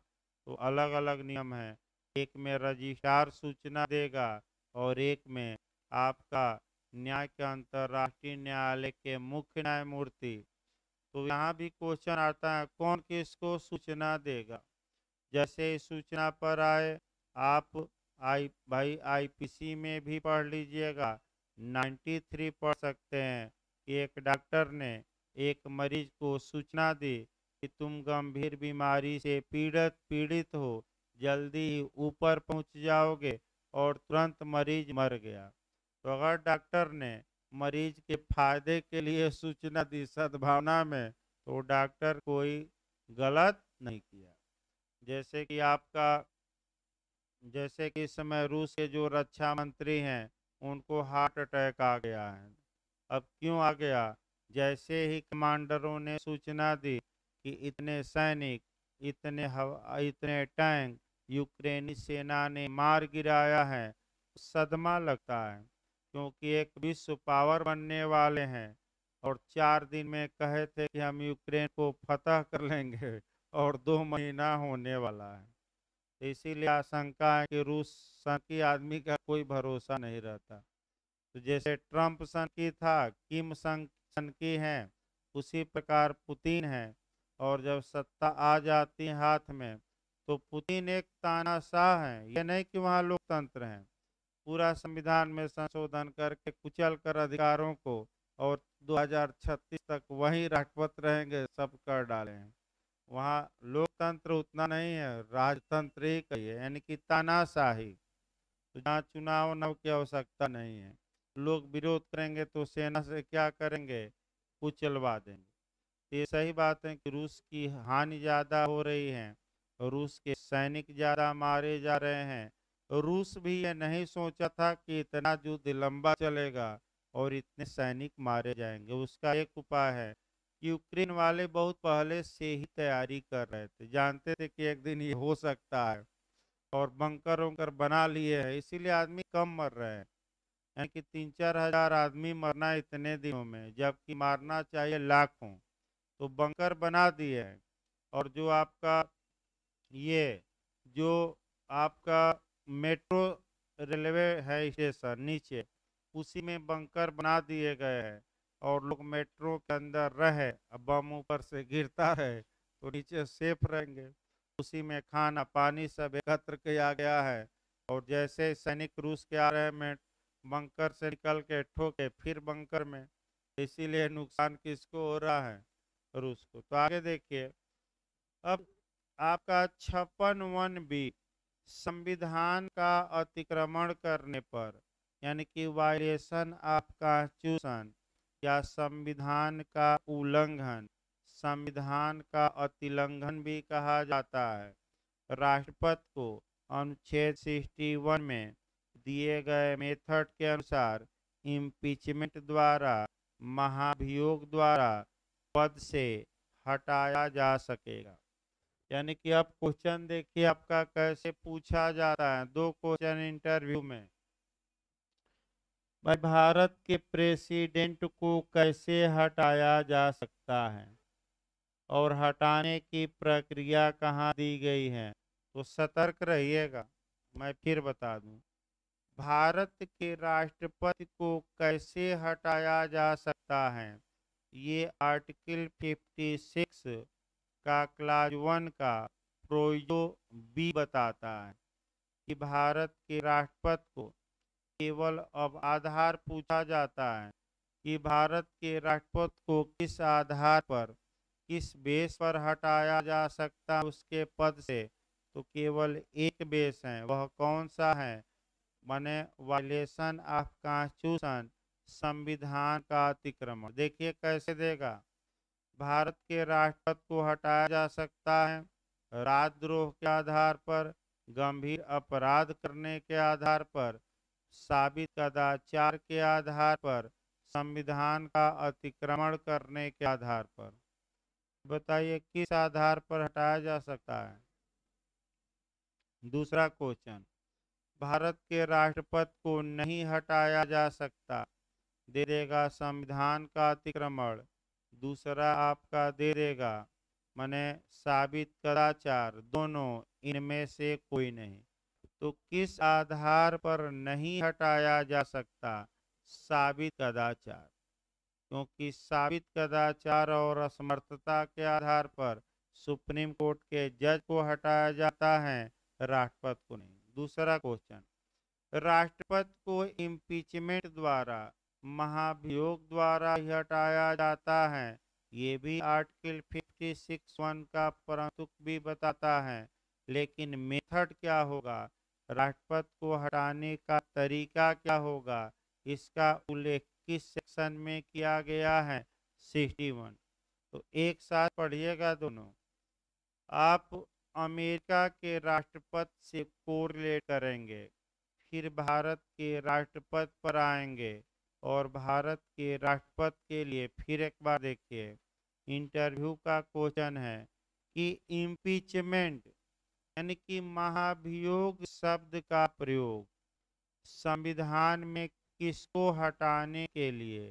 तो अलग अलग नियम है। एक में रजिस्ट्रार सूचना देगा और एक में आपका न्याय के अंतर्राष्ट्रीय न्यायालय के मुख्य न्यायमूर्ति। तो यहाँ भी क्वेश्चन आता है कौन किसको सूचना देगा। जैसे इस सूचना पर आए, आप भाई आईपीसी में भी पढ़ लीजिएगा, 93 पढ़ सकते हैं कि एक डॉक्टर ने एक मरीज को सूचना दी कि तुम गंभीर बीमारी से पीड़ित हो, जल्दी ही ऊपर पहुंच जाओगे, और तुरंत मरीज मर गया। तो अगर डॉक्टर ने मरीज के फायदे के लिए सूचना दी सद्भावना में, तो डॉक्टर कोई गलत नहीं किया। जैसे कि इस समय रूस के जो रक्षा मंत्री हैं उनको हार्ट अटैक आ गया है। अब क्यों आ गया? जैसे ही कमांडरों ने सूचना दी कि इतने सैनिक, इतने टैंक यूक्रेनी सेना ने मार गिराया है, सदमा लगता है, क्योंकि एक विश्व पावर बनने वाले हैं और 4 दिन में कहे थे कि हम यूक्रेन को फतह कर लेंगे और 2 महीना होने वाला है। तो इसीलिए आशंका है कि रूस सन की आदमी का कोई भरोसा नहीं रहता। तो जैसे ट्रंप सन की था, किम सन की हैं, उसी प्रकार पुतिन है। और जब सत्ता आ जाती है हाथ में, तो पुतिन एक तानाशाह है। ये नहीं कि वहाँ लोकतंत्र है, पूरा संविधान में संशोधन करके कुचल कर अधिकारों को, और 2036 तक वही राष्ट्रपति रहेंगे, सब कर डाले हैं। वहाँ लोकतंत्र उतना नहीं है, राजतंत्र ही कहिए, यानी कि तानाशाही। तो जहाँ चुनाव नव की आवश्यकता नहीं है, लोग विरोध करेंगे तो सेना से क्या करेंगे, कुचलवा देंगे। तो ये सही बात है कि रूस की हानि ज़्यादा हो रही है, रूस के सैनिक ज़्यादा मारे जा रहे हैं। रूस भी ये नहीं सोचा था कि इतना युद्ध लंबा चलेगा और इतने सैनिक मारे जाएंगे। उसका एक उपाय है, यूक्रेन वाले बहुत पहले से ही तैयारी कर रहे थे, जानते थे कि एक दिन ये हो सकता है, और बंकर वंकर बना लिए हैं, इसीलिए आदमी कम मर रहे हैं। यानी कि 3-4 हजार आदमी मरना इतने दिनों में, जबकि मारना चाहिए लाखों। तो बंकर बना दिए हैं। और ये जो आपका मेट्रो रेलवे है स्टेशन नीचे, उसी में बंकर बना दिए गए हैं, और लोग मेट्रो के अंदर रहे, अब बम ऊपर से गिरता है तो नीचे सेफ रहेंगे। उसी में खाना पानी सब एकत्र किया गया है। और जैसे सैनिक रूस के आ रहे हैं, बंकर से निकल के ठोके फिर बंकर में, इसीलिए नुकसान किसको हो रहा है, रूस को। तो आगे देखिए, अब आपका 56(1)(b) संविधान का अतिक्रमण करने पर, यानी कि वायलेशन ऑफ कॉन्स्टिट्यूशन या संविधान का उल्लंघन, संविधान का अतिलंघन भी कहा जाता है, राष्ट्रपति को अनुच्छेद 61 में दिए गए मेथड के अनुसार इम्पीचमेंट द्वारा, महाभियोग द्वारा पद से हटाया जा सकेगा। यानी कि अब क्वेश्चन देखिए आपका कैसे पूछा जाता है, 2 क्वेश्चन इंटरव्यू में। भाई, भारत के प्रेसिडेंट को कैसे हटाया जा सकता है और हटाने की प्रक्रिया कहाँ दी गई है, तो सतर्क रहिएगा। मैं फिर बता दूं, भारत के राष्ट्रपति को कैसे हटाया जा सकता है, ये आर्टिकल 56 का क्लाज 1 का प्रोविजो बी बताता है कि भारत के राष्ट्रपति को केवल अब आधार पूछा जाता है कि भारत के राष्ट्रपति को किस आधार पर किस बेस पर हटाया जा सकता है उसके पद से, तो केवल एक बेस है। वह कौन सा है? माने वायलेशन ऑफ कॉन्स्टिट्यूशन, संविधान का अतिक्रमण। देखिए कैसे देगा। भारत के राष्ट्रपति को हटाया जा सकता है राजद्रोह के आधार पर, गंभीर अपराध करने के आधार पर, साबित कदाचार के आधार पर, संविधान का अतिक्रमण करने के आधार पर। बताइए किस आधार पर हटाया जा सकता है। दूसरा क्वेश्चन, भारत के राष्ट्रपति को नहीं हटाया जा सकता, दे देगा संविधान का अतिक्रमण। दूसरा आपका दे देगा माने साबित कदाचार, दोनों इनमें से कोई नहीं। तो किस आधार पर नहीं हटाया जा सकता? साबित कदाचार, क्योंकि साबित कदाचार और असमर्थता के आधार पर सुप्रीम कोर्ट के जज को हटाया जाता है, राष्ट्रपति को नहीं। दूसरा क्वेश्चन, राष्ट्रपति को इम्पीचमेंट द्वारा, महाभियोग द्वारा ही हटाया जाता है, ये भी आर्टिकल 56(1) का परंतु भी बताता है। लेकिन मेथड क्या होगा, राष्ट्रपति को हटाने का तरीका क्या होगा, इसका उल्लेख किस सेक्शन में किया गया है? 61। तो एक साथ पढ़िएगा दोनों। आप अमेरिका के राष्ट्रपति से कोरिलेट करेंगे, फिर भारत के राष्ट्रपति पर आएंगे, और भारत के राष्ट्रपति के लिए फिर एक बार देखिए इंटरव्यू का क्वेश्चन है कि इम्पीचमेंट यानी कि महाभियोग शब्द का प्रयोग संविधान में किसको हटाने के लिए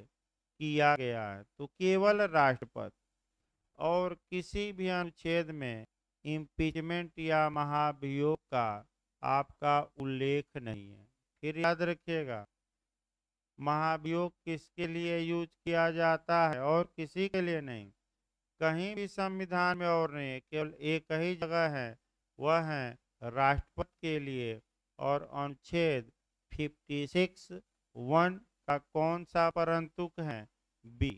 किया गया है? तो केवल राष्ट्रपति, और किसी भी अनुच्छेद में इम्पीचमेंट या महाभियोग का आपका उल्लेख नहीं है। फिर याद रखिएगा, महाभियोग किसके लिए यूज किया जाता है और किसी के लिए नहीं। कहीं भी संविधान में और नहीं, केवल एक ही जगह है, वह है राष्ट्रपति के लिए। और अनुच्छेद 56(1) का कौन सा परंतुक है? बी।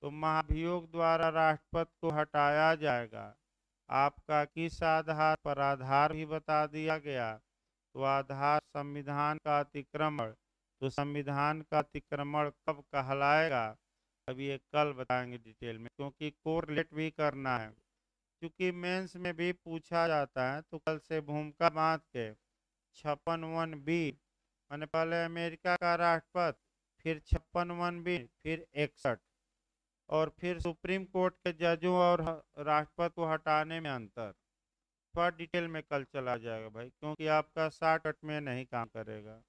तो महाभियोग द्वारा राष्ट्रपति को हटाया जाएगा। आपका किस आधार पर? आधार भी बता दिया गया। तो आधार संविधान का अतिक्रमण। तो संविधान का अतिक्रमण कब कहलाएगा, अभी ये कल बताएंगे डिटेल में, क्योंकि कोरिलेट भी करना है। क्योंकि मेंस में भी पूछा जाता है, तो कल से भूमिका बांध के 56(1)(b) मैंने पहले अमेरिका का राष्ट्रपति, फिर 56(1)(b), फिर 61, और फिर सुप्रीम कोर्ट के जजों और राष्ट्रपति को हटाने में अंतर। थोड़ा डिटेल में कल चला जाएगा भाई, क्योंकि आपका 60 मिनट में नहीं काम करेगा।